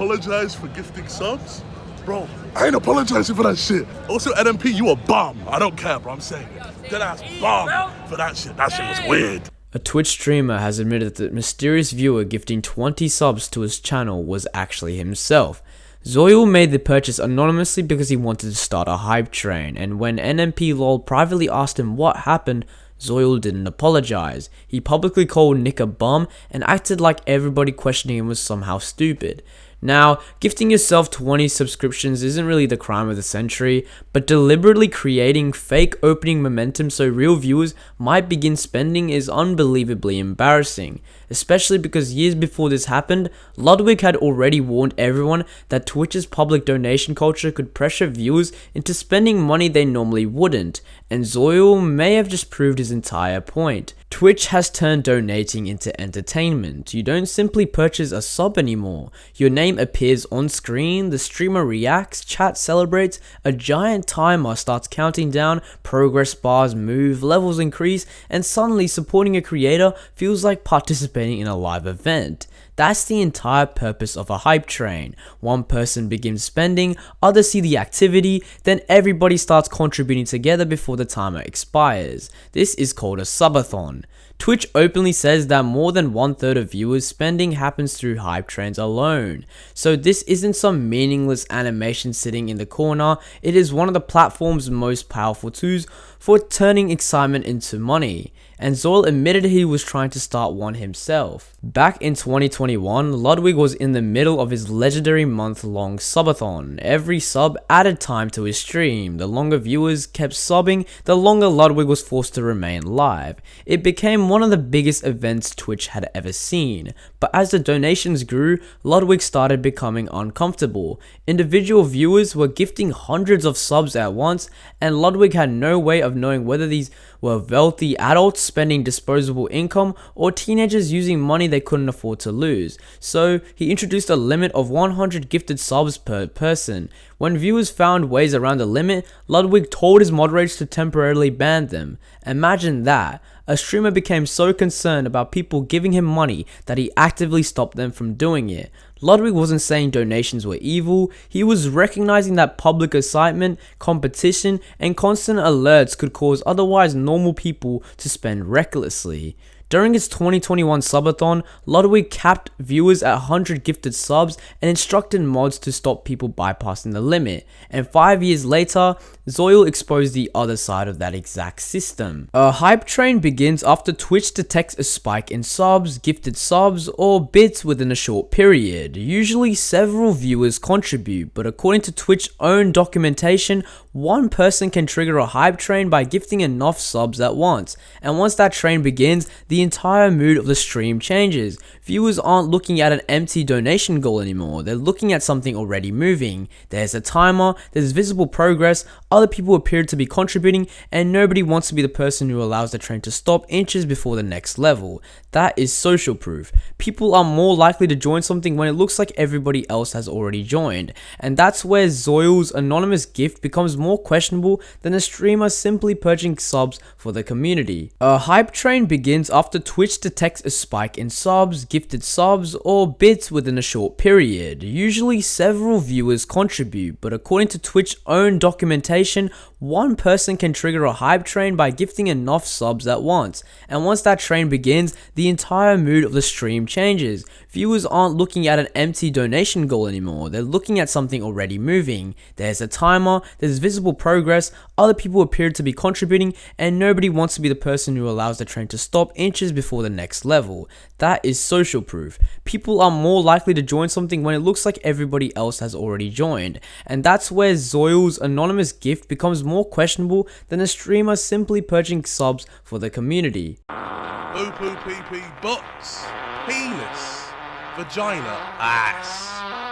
Apologize for gifting subs? Bro, I ain't apologizing for that shit. Also, NMP, you a bum. I don't care, bro. I'm saying it. Dead ass bum for that shit. That shit was weird. A Twitch streamer has admitted that the mysterious viewer gifting 20 subs to his channel was actually himself. Zoil made the purchase anonymously because he wanted to start a hype train, and when Nmplol privately asked him what happened, Zoil didn't apologize. He publicly called Nick a bum and acted like everybody questioning him was somehow stupid. Now, gifting yourself 20 subscriptions isn't really the crime of the century, but deliberately creating fake opening momentum so real viewers might begin spending is unbelievably embarrassing, especially because years before this happened, Ludwig had already warned everyone that Twitch's public donation culture could pressure viewers into spending money they normally wouldn't, and Zoil may have just proved his entire point. Twitch has turned donating into entertainment. You don't simply purchase a sub anymore. Your name appears on screen, the streamer reacts, chat celebrates, a giant timer starts counting down, progress bars move, levels increase, and suddenly supporting a creator feels like participating in a live event. That's the entire purpose of a hype train. One person begins spending, others see the activity, then everybody starts contributing together before the timer expires. This is called a subathon. Twitch openly says that more than 1/3 of viewers' spending happens through hype trains alone. So this isn't some meaningless animation sitting in the corner, it is one of the platform's most powerful tools for turning excitement into money. And Zoil admitted he was trying to start one himself. Back in 2021, Ludwig was in the middle of his legendary month-long subathon. Every sub added time to his stream. The longer viewers kept subbing, the longer Ludwig was forced to remain live. It became one of the biggest events Twitch had ever seen. But as the donations grew, Ludwig started becoming uncomfortable. Individual viewers were gifting hundreds of subs at once, and Ludwig had no way of knowing whether these were wealthy adults spending disposable income or teenagers using money they couldn't afford to lose. So he introduced a limit of 100 gifted subs per person. When viewers found ways around the limit, Ludwig told his moderators to temporarily ban them. Imagine that. A streamer became so concerned about people giving him money that he actively stopped them from doing it. Ludwig wasn't saying donations were evil, he was recognizing that public excitement, competition, and constant alerts could cause otherwise normal people to spend recklessly. During his 2021 subathon, Ludwig capped viewers at 100 gifted subs and instructed mods to stop people bypassing the limit. And 5 years later, Zoil exposed the other side of that exact system. A hype train begins after Twitch detects a spike in subs, gifted subs, or bits within a short period. Usually several viewers contribute, but according to Twitch's own documentation, one person can trigger a hype train by gifting enough subs at once. And once that train begins, the entire mood of the stream changes. Viewers aren't looking at an empty donation goal anymore, they're looking at something already moving. There's a timer, there's visible progress, other people appear to be contributing, and nobody wants to be the person who allows the train to stop inches before the next level. That is social proof. People are more likely to join something when it looks like everybody else has already joined. And that's where Zoil's anonymous gift becomes more questionable than a streamer simply purchasing subs for the community. A hype train begins after Twitch detects a spike in subs, gifted subs, or bits within a short period. Usually several viewers contribute, but according to Twitch's own documentation, one person can trigger a hype train by gifting enough subs at once. And once that train begins, the entire mood of the stream changes. Viewers aren't looking at an empty donation goal anymore, they're looking at something already moving. There's a timer, there's visible progress, other people appear to be contributing, and nobody wants to be the person who allows the train to stop inches before the next level. That is social proof. People are more likely to join something when it looks like everybody else has already joined. And that's where Zoil's anonymous gift becomes more questionable than a streamer simply purchasing subs for the community. Poo poo pee pee butts, penis, vagina, ass,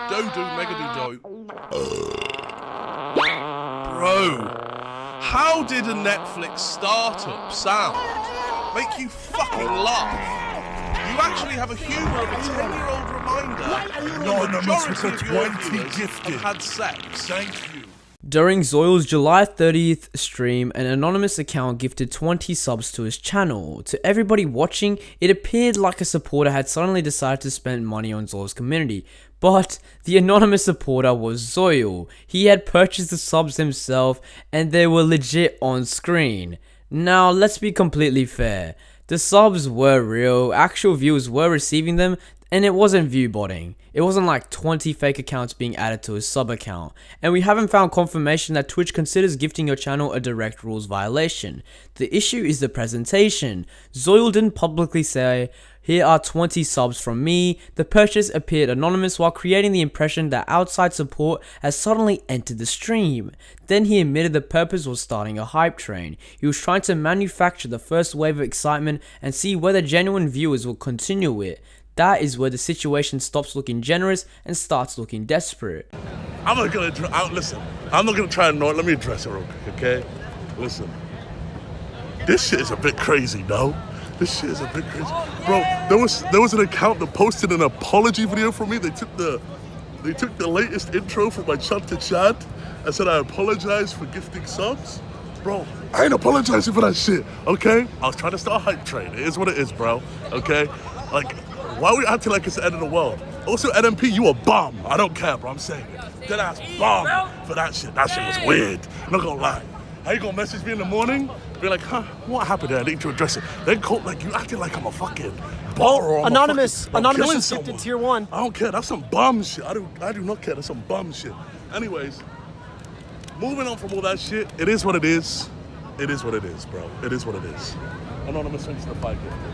do mega do. Bro, how did a Netflix startup sound make you fucking laugh? You actually have a humour of a 10-year-old reminder. Anonymous with Majority of your 20 viewers gifted. have had sex. Thank you. During Zoil's July 30th stream, an anonymous account gifted 20 subs to his channel. To everybody watching, it appeared like a supporter had suddenly decided to spend money on Zoil's community, But the anonymous supporter was Zoil. He had purchased the subs himself and they were legit on screen. Now let's be completely fair. The subs were real, actual viewers were receiving them, and it wasn't viewbotting. It wasn't like 20 fake accounts being added to his sub account. And we haven't found confirmation that Twitch considers gifting your channel a direct rules violation. The issue is the presentation. Zoil didn't publicly say, "Here are 20 subs from me." The purchase appeared anonymous while creating the impression that outside support has suddenly entered the stream. Then he admitted the purpose was starting a hype train. He was trying to manufacture the first wave of excitement and see whether genuine viewers will continue it. That is where the situation stops looking generous and starts looking desperate. I'm not gonna listen. I'm not gonna try and let me address it real quick, okay? Listen, this shit is a bit crazy, no? This shit is a bit crazy, bro. There was an account that posted an apology video for me. They took the latest intro from my chat to chat and said I apologize for gifting subs. Bro, I ain't apologizing for that shit, okay? I was trying to start a hype train. It is what it is, bro, okay? Like, why are we acting like it's the end of the world? Also, NMP, you a bum. I don't care, bro. I'm saying it. Dead ass bum for that shit. That shit was weird. I'm not gonna lie. How you gonna message me in the morning? Be like, huh, what happened there? I need to address it. Then call, like, you acting like I'm a fucking bot or I'm Anonymous. Fucking, Anonymous killing is gifted someone. tier 1. I don't care. That's some bum shit. I do not care. That's some bum shit. Anyways, moving on from all that shit, it is what it is. It is what it is, bro. It is what it is. Anonymous thanks to the 5 gifted.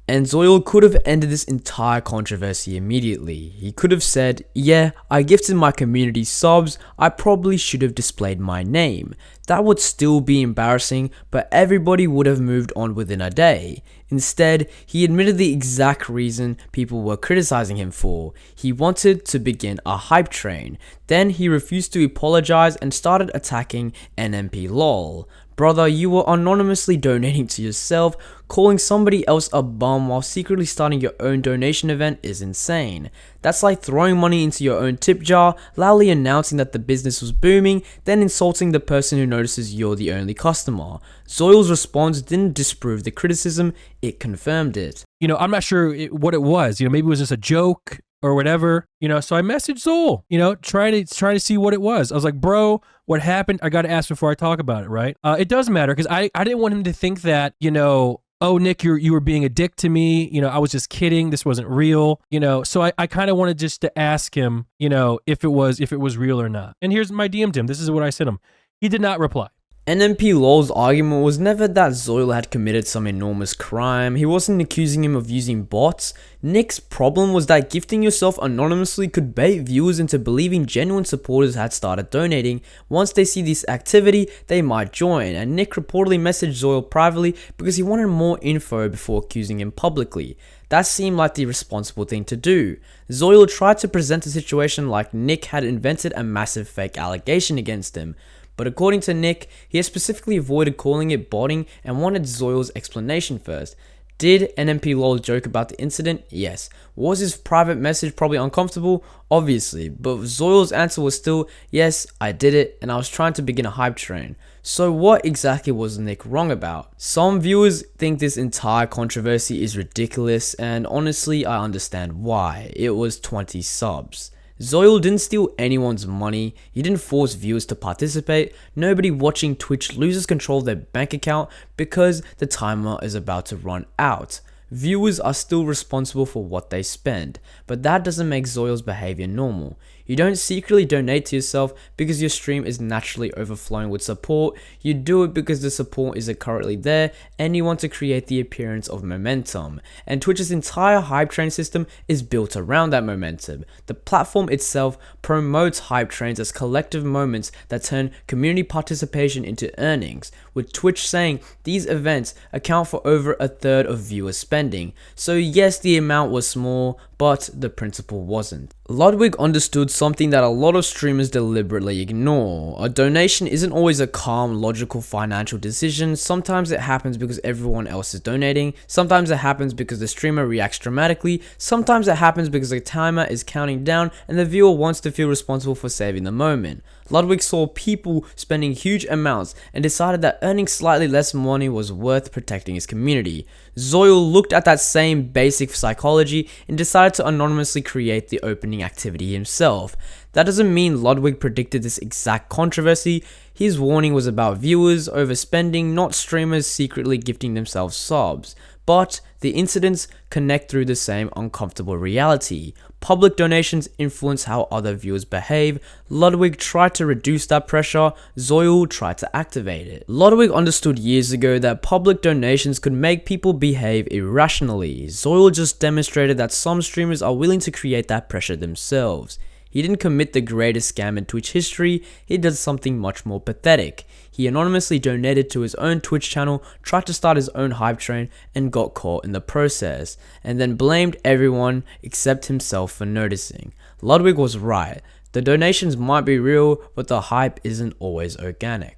And Zoil could have ended this entire controversy immediately. He could have said, "Yeah, I gifted my community subs, I probably should have displayed my name." That would still be embarrassing, but everybody would have moved on within a day. Instead, he admitted the exact reason people were criticizing him for. He wanted to begin a hype train. Then he refused to apologize and started attacking Nmplol. Brother, you were anonymously donating to yourself. Calling somebody else a bum while secretly starting your own donation event is insane. That's like throwing money into your own tip jar, loudly announcing that the business was booming, then insulting the person who notices you're the only customer. Zoil's response didn't disprove the criticism, it confirmed it. You know, I'm not sure what it was. You know, maybe it was just a joke or whatever. You know, so I messaged Zoil, you know, trying to see what it was. I was like, bro, what happened? I got to ask before I talk about it, right? It does matter because I didn't want him to think that, you know, oh, Nick, you were being a dick to me. You know, I was just kidding. This wasn't real. You know, so I kind of wanted just to ask him, you know, if it was real or not. And here's my DM'd him. This is what I sent him. He did not reply. Nmplol's argument was never that Zoil had committed some enormous crime. He wasn't accusing him of using bots. Nick's problem was that gifting yourself anonymously could bait viewers into believing genuine supporters had started donating. Once they see this activity, they might join, and Nick reportedly messaged Zoil privately because he wanted more info before accusing him publicly. That seemed like the responsible thing to do. Zoil tried to present the situation like Nick had invented a massive fake allegation against him. But according to Nick, he has specifically avoided calling it botting and wanted Zoil's explanation first. Did Nmplol joke about the incident? Yes. Was his private message probably uncomfortable? Obviously. But Zoil's answer was still, yes, I did it and I was trying to begin a hype train. So what exactly was Nick wrong about? Some viewers think this entire controversy is ridiculous, and honestly I understand why. It was 20 subs. Zoil didn't steal anyone's money, he didn't force viewers to participate. Nobody watching Twitch loses control of their bank account because the timer is about to run out. Viewers are still responsible for what they spend, but that doesn't make Zoil's behavior normal. You don't secretly donate to yourself because your stream is naturally overflowing with support. You do it because the support isn't currently there and you want to create the appearance of momentum. And Twitch's entire hype train system is built around that momentum. The platform itself promotes hype trains as collective moments that turn community participation into earnings, with Twitch saying these events account for over a third of viewer spending. So yes, the amount was small, but the principle wasn't. Ludwig understood something that a lot of streamers deliberately ignore. A donation isn't always a calm, logical financial decision. Sometimes it happens because everyone else is donating. Sometimes it happens because the streamer reacts dramatically. Sometimes it happens because the timer is counting down and the viewer wants to feel responsible for saving the moment. Ludwig saw people spending huge amounts and decided that earning slightly less money was worth protecting his community. Zoil looked looked at that same basic psychology and decided to anonymously create the opening activity himself. That doesn't mean Ludwig predicted this exact controversy. His warning was about viewers overspending, not streamers secretly gifting themselves subs. But the incidents connect through the same uncomfortable reality. Public donations influence how other viewers behave. Ludwig tried to reduce that pressure, Zoil tried to activate it. Ludwig understood years ago that public donations could make people behave irrationally. Zoil just demonstrated that some streamers are willing to create that pressure themselves. He didn't commit the greatest scam in Twitch history, he did something much more pathetic. He anonymously donated to his own Twitch channel, tried to start his own hype train, and got caught in the process, and then blamed everyone except himself for noticing. Ludwig was right. The donations might be real, but the hype isn't always organic.